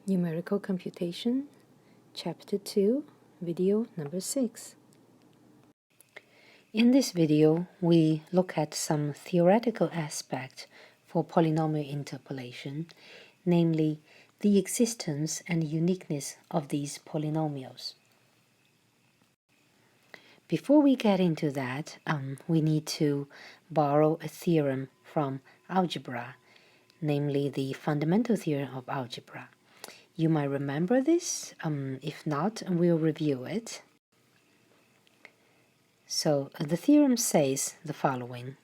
Numerical Computation, Chapter 2, Video number 6. In this video, we look at some theoretical aspect for polynomial interpolation, namely the existence and uniqueness of these polynomials. Before we get into that, we need to borrow a theorem from algebra, namely the fundamental theorem of algebra. You might remember this. If not, we'll review it. So the theorem says the following.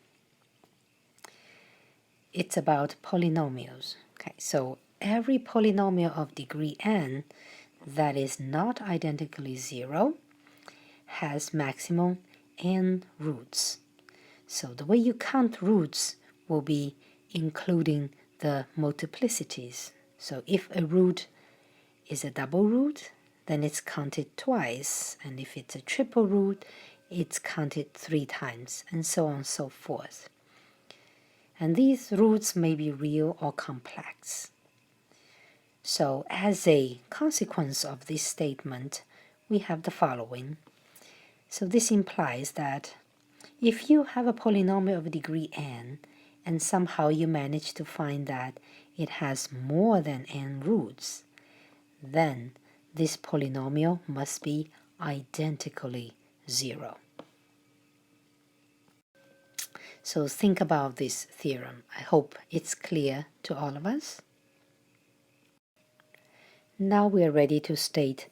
It's about polynomials. Okay, so every polynomial of degree n that is not identically 0 has maximum n roots. So the way you count roots will be including the multiplicities. So if a root is a double root, then it's counted twice, and if it's a triple root, it's counted 3 times, and so on and so forth. And these roots may be real or complex. So as a consequence of this statement, we have the following. So this implies that if you have a polynomial of degree n, and somehow you manage to find that it has more than n roots, then this polynomial must be identically 0. So think about this theorem. I hope it's clear to all of us. Now we are ready to state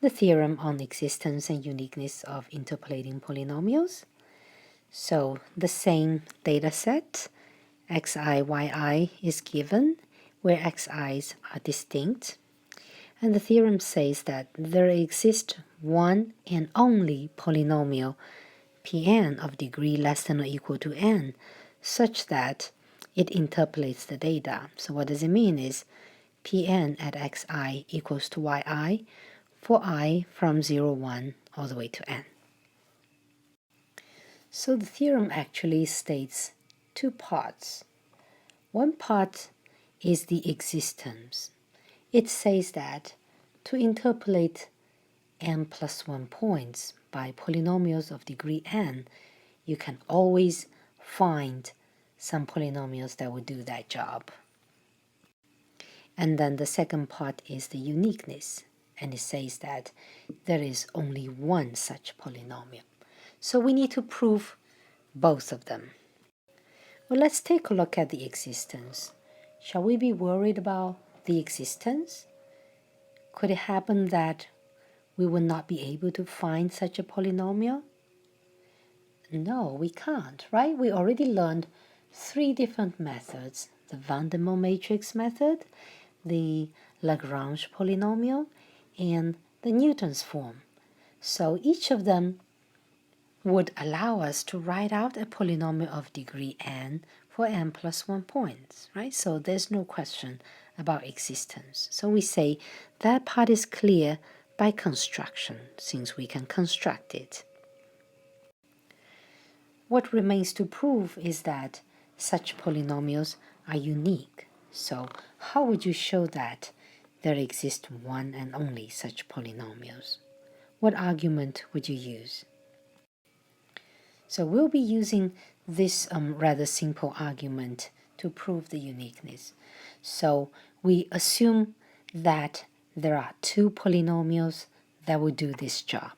the theorem on existence and uniqueness of interpolating polynomials. So the same data set, xi, yi, is given, where xi's are distinct. And the theorem says that there exists one and only polynomial Pn of degree less than or equal to n, such that it interpolates the data. So what does it mean is Pn at xi equals to yi for I from 0, 1 all the way to n. So the theorem actually states 2 parts. One part is the existence. It says that to interpolate n plus 1 points by polynomials of degree n, you can always find some polynomials that will do that job. And then the second part is the uniqueness, and it says that there is only one such polynomial. So we need to prove both of them. Well, let's take a look at the existence. Shall we be worried about the existence? Could it happen that we will not be able to find such a polynomial? No, we can't, right? We already learned 3 different methods: the Vandermonde matrix method, the Lagrange polynomial, and the Newton's form. So each of them would allow us to write out a polynomial of degree n for n plus 1 points, right? So there's no question about existence. So we say that part is clear by construction, since we can construct it. What remains to prove is that such polynomials are unique. So how would you show that there exists one and only such polynomials? What argument would you use? So we'll be using this rather simple argument to prove the uniqueness. So we assume that there are 2 polynomials that will do this job.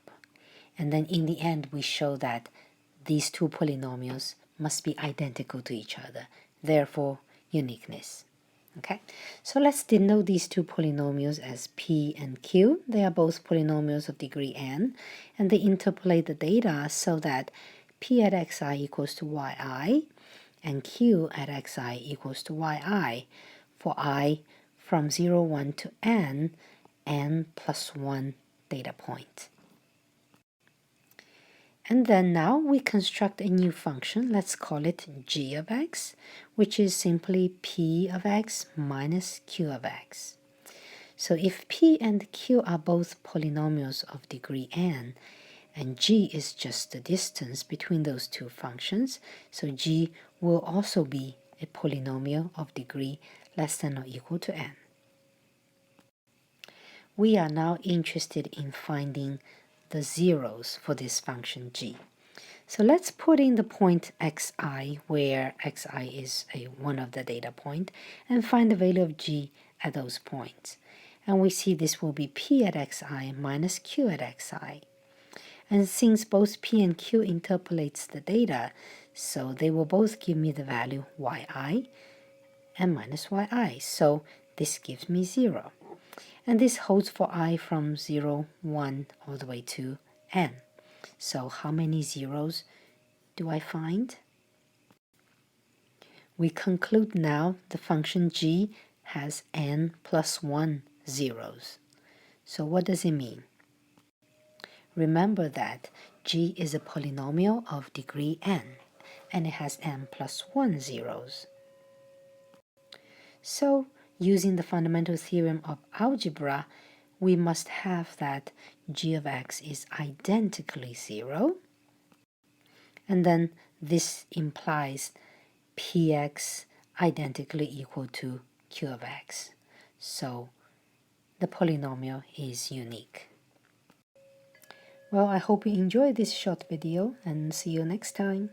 And then in the end, we show that these 2 polynomials must be identical to each other, therefore uniqueness. Okay, so let's denote these 2 polynomials as p and q. They are both polynomials of degree n, and they interpolate the data so that p at xi equals to yi and q at xi equals to yi for I from 0, 1 to n plus 1 data point. And then now we construct a new function. Let's call it g of x, which is simply p of x minus q of x. So if p and q are both polynomials of degree n, and g is just the distance between those 2 functions, so g will also be a polynomial of degree less than or equal to n. we are now interested in finding the zeros for this function g. So let's put in the point xi, where xi is one of the data point, and find the value of g at those points. And we see this will be p at xi minus q at xi. And since both p and q interpolates the data, so they will both give me the value yi and minus yi. So this gives me 0. And this holds for I from 0, 1, all the way to n. So how many zeros do I find? We conclude now the function g has n plus 1 zeros. So what does it mean? Remember that g is a polynomial of degree n, and it has n plus 1 zeros. So, using the fundamental theorem of algebra, we must have that g of x is identically 0. And then this implies px identically equal to q of x. So the polynomial is unique. Well, I hope you enjoyed this short video, and see you next time.